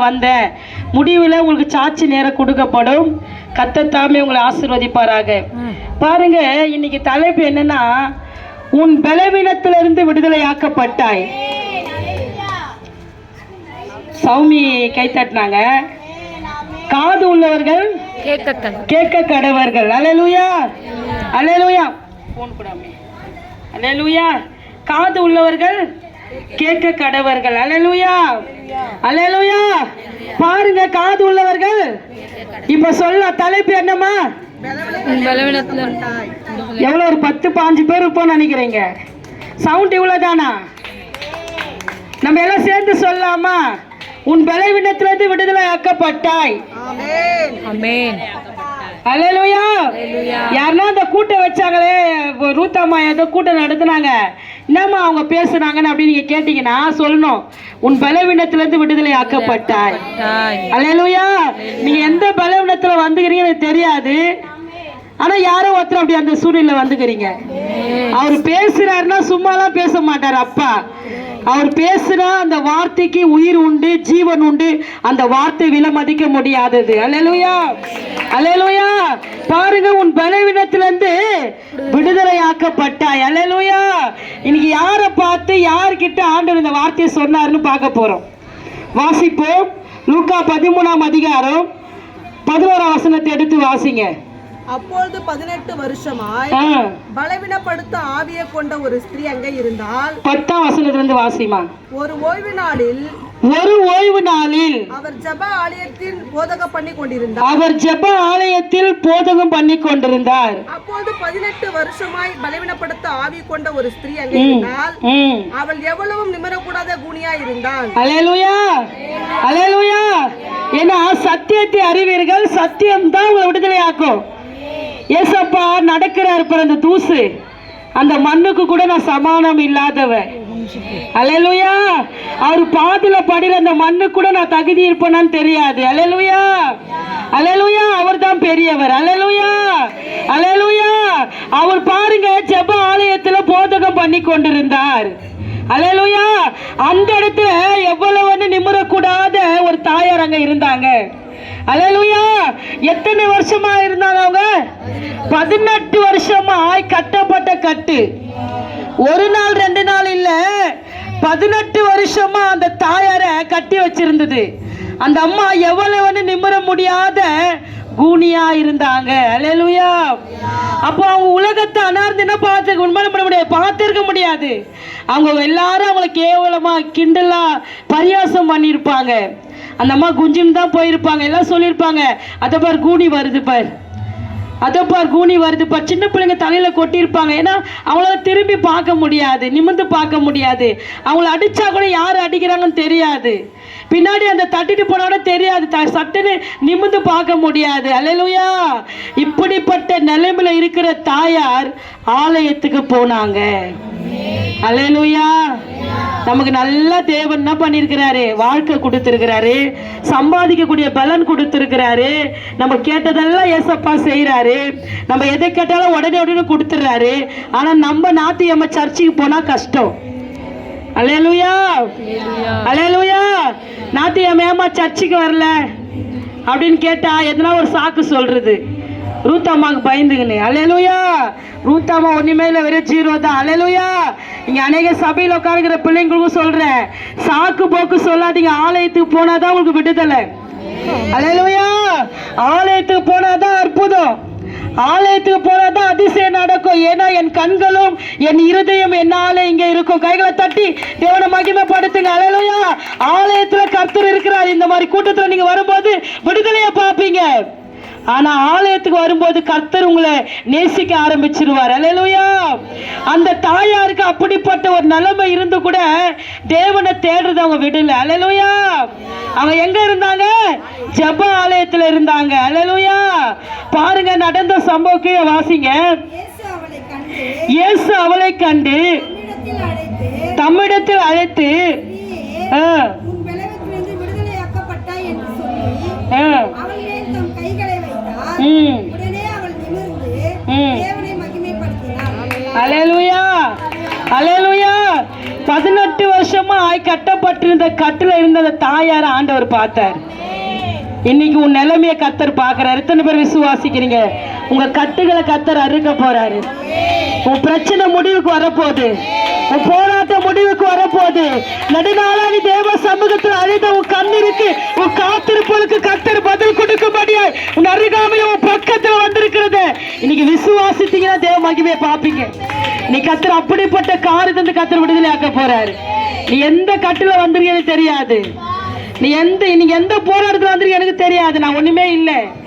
வந்த முடிவில் உங்களுக்கு சாட்சி நேரம் கொடுக்கப்படும். கர்த்தர் தாமே உங்களை ஆசீர்வதிப்பாராக. பாருங்க, இன்னைக்கு தலைப்பு என்னன்னா, உன் பலவீனத்திலிருந்து விடுதலை ஆக்கப்பட்டாய். சௌமி கை தட்டினாங்க. காது உள்ளவர்கள் கேட்க கடவர்கள். அல்லேலூயா, அல்லேலூயா. போன் கூடாமே. அல்லேலூயா. காது உள்ளவர்கள் கேட்க கடவர்கள். அல்லேலூயா, அல்லேலூயா. பாருங்க, காது உள்ளவர்கள். இப்ப சொல்ல தலைப்பு என்னமா? எவ்வளவு ஒரு 10-15 பேர் இருப்போம் நினைக்கிறீங்க. சவுண்ட் இவ்வளவுதானா? நம்ம எல்லாம் சேர்ந்து சொல்லலாமா? உன் பலவீனத்திலிருந்து விடுதலை ஆக்கப்பட்டாய். ஆமென். அல்லேலூயா. யாருன்னா அந்த கூட்டம் வச்சாங்களே, ரூத்தாம்மா ஏதோ கூட்டம் நடத்துனாங்க, என்னம்மா அவங்க பேசுனாங்கன்னு அப்படின்னு நீங்க கேட்டீங்கன்னா சொல்லணும், உன் பலவீனத்திலிருந்து விடுதலை ஆக்கப்பட்டாய். அல்லேலூயா. நீங்க எந்த பலவீனத்துல வந்துக்கிறீங்கன்னு தெரியாது, ஆனா யாரோ ஒருத்தர் அப்படி அந்த சூழ்நிலை வந்துக்கிறீங்க. அவர் பேசுறாருன்னா சும்மாலாம் பேச மாட்டார். அப்பா அவர் பேசுனா அந்த வார்த்தைக்கு உயிர் உண்டு, ஜீவன் உண்டு. அந்த வார்த்தை விலை மதிக்க முடியாதது. அல்லேலூயா, அல்லேலூயா. பாருங்க, உன் பலவீனத்திலிருந்து விடுதலை ஆக்கப்பட்டாய். அல்லேலூயா. இன்னைக்கு யாரை பார்த்து யார்கிட்ட ஆண்டவர் இந்த வார்த்தையை சொன்னார்னு பார்க்க போறோம். வாசிப்போம். லூக்கா 13ஆம் அதிகாரம் 11ஆம் வசனத்தை எடுத்து வாசிங்க. அப்பொழுது 18 வருஷமாய் பலவீனப்படுத்த ஆவியை கொண்ட ஒரு ஸ்திரீ அங்கே இருந்தால். 10ஆம் வசனத்திலிருந்து வாசிமா. ஒரு ஓய்வு நாளில் அவர் ஜெப ஆலயத்தில் போதகம் பண்ணி கொண்டிருந்தார். அப்பொழுது 18 வருஷமாய் பலவீனப்படுத்த ஆவி கொண்ட ஒரு ஸ்திரீ அங்கே இருந்தால். அவள் எவ்வளவும் நிமிரக்கூடாத கூனியா இருந்தாள். அல்லேலூயா, அல்லேலூயா. ஏன்னா சத்தியத்தை அறிவீர்கள், சத்தியம் தான் உங்களை விடுதலை ஆக்கும். ஏசப்பா நடக்கிறார் பிறந்த தூசு, அந்த மண்ணுக்கு கூட நான் சமானம் இல்லாதவன். அல்லேலூயா. அவர் பாதில படிற அந்த மண்ணு கூட நான் தகுதி இருப்பேனான்னு தெரியாது. அல்லேலூயா, அல்லேலூயா. அவர் தான் பெரியவர். அல்லேலூயா, அல்லேலூயா. அவர் பாருங்க, ஜெப ஆலயத்துல போதகம் பண்ணி கொண்டிருந்தார். அல்லேலூயா. அந்த இடத்துல எவ்வளவு நிமிரக்கூடாத ஒரு தாயார் அங்க இருந்தாங்க. அல்லேலூயா. எத்தனை வருஷமா இருந்தாங்க அவங்க? 18 வருஷமாய் கட்டப்பட்ட கட்டு. ஒரு நாள் 2 நாள் இல்ல, 18 வருஷமா அந்த தாயாரை கட்டி வச்சிருந்தது. அந்த அம்மா எவ்வளவு நிமிர முடியாத கூனியா இருந்தாங்க. அல்லேலூயா. அப்போ அவங்க உலகத்தை அனார்ந்து பார்த்திருக்க முடியாது. அவங்க எல்லாரும் அவங்களை கேவலமா கிண்டலா பரியாசம் பண்ணியிருப்பாங்க. அந்த அம்மா குஞ்சுன்னு தான் போயிருப்பாங்க. எல்லாம் சொல்லியிருப்பாங்க, அதை பார் கூனி வருது பார், அதை பார் கூனி வருது பார். சின்ன பிள்ளைங்க தலையில கொட்டியிருப்பாங்க. ஏன்னா அவங்களால திரும்பி பார்க்க முடியாது, நிமிர்ந்து பார்க்க முடியாது. அவங்கள அடிச்சா கூட யார் அடிக்கிறாங்கன்னு தெரியாது. பின்னாடி அந்த தட்டிட்டு போனா தெரியாது, சட்டுன்னு நிமிர்ந்து பார்க்க முடியாது. அல்லேலூயா. இப்படிப்பட்ட நிலைமையில இருக்கிற தாயார் ஆலயத்துக்கு போனாங்க. அல்லேலூயா. நமக்கு நல்ல தேவன் என்ன பண்ணிருக்கிறாரு? வாழ்க்கை கொடுத்திருக்கிறாரு, சம்பாதிக்கக்கூடிய பலன் கொடுத்திருக்கிறாரு. நம்ம கேட்டதெல்லாம் ஏசப்பா செய்யறாரு. நம்ம எதை கேட்டாலும் உடனே உடனே கொடுத்துறாரு. ஆனா நம்ம நாத்தியம்ம சர்ச்சுக்கு போனா கஷ்டம். அல்லேலூயா, அல்லேலூயா. நாத்தியம்மா சர்ச்சுக்கு வரல அப்படின்னு கேட்டா எதனா ஒரு சாக்கு சொல்றது. ரூத்தாமாக்கு பயந்துங்கன்னு. அல்லேலூயா. ரூத்தாமா ஒண்ணுமே இல்லை, வெறும் 0 தான். அல்லேலூயா. இங்க அநேக சபையில் உட்காருக்கிற பிள்ளைங்களுக்கும் சொல்றேன், சாக்கு போக்கு சொல்லாதீங்க. ஆலயத்துக்கு போனாதான் உங்களுக்கு விடுதலை. அல்லேலூயா. ஆலயத்துக்கு போனாதான் அற்புதம், ஆலயத்துக்கு போனாதான் அதிசயம் நடக்கும். ஏன்னா என் கண்களும் என் இருதயம் என்னால இங்க இருக்கும். கைகளை தட்டி தேவனை மகிமைப்படுத்துங்க. அல்லேலூயா. ஆலயத்துல கர்த்தர் இருக்கிறார். இந்த மாதிரி கூட்டத்துல நீங்க வரும்போது விடுதலையை பார்ப்பீங்க. ஆனா ஆலயத்துக்கு வரும்போது கர்த்தர் உங்களை நேசிக்க ஆரம்பிச்சிருவார். அல்லேலூயா. அந்த தாயாருக்கு அப்படிப்பட்ட ஒரு நிலைமை இருந்து கூட தேவனை தேடுறது அவங்க விடல. அல்லேலூயா. அவங்க எங்க இருந்தாங்க? ஜெப ஆலயத்துல இருந்தாங்க. அல்லேலூயா. பாருங்க, நடந்த சம்பவத்தை வாசிங்க. இயேசு அவளை கண்டு தம்மிடத்தில் அழைத்து அல்லேலூயா, அல்லேலூயா. 18 வருஷம் வருஷமாய் கட்டப்பட்டிருந்த கட்டுல இருந்த அந்த தாயார ஆண்டவர் பார்த்தார். இன்னைக்கு உன் நிலைமையை கத்தர் பார்க்கிறார். எத்தனை பேர் விசுவாசிக்கிறீங்க? உங்க கட்டுகளை கத்தர் அறுக்க போறாரு. உன் பிரச்சனை முடிவுக்கு வரப்போகுது. உன் போராட்டம் முடிவுக்கு வரப்போகுது. நெடுநாளாகி தேவ சமூகத்தில் அழைத்த உன் கண்ணீருக்கு, உன் காத்திருப்பதற்கு கத்தர் பதில் கொடுக்கும்படியாய் உன் அருகாமையில் உன் பக்கத்தில் வந்திருக்கிறது. இன்னைக்கு விசுவாசித்தீங்கன்னா தேவ மகிமையை பார்ப்பீங்க. நீ கத்தர் அப்படிப்பட்ட காரியத்தை கத்தர் விடுதலை ஆக்க போறாரு. நீ எந்த கட்டுல வந்திருக்கீங்கன்னு தெரியாது. நீங்க எந்த போராட்டத்துல வந்திருக்கீங்க எனக்கு தெரியாது. நான் ஒண்ணுமே இல்லை.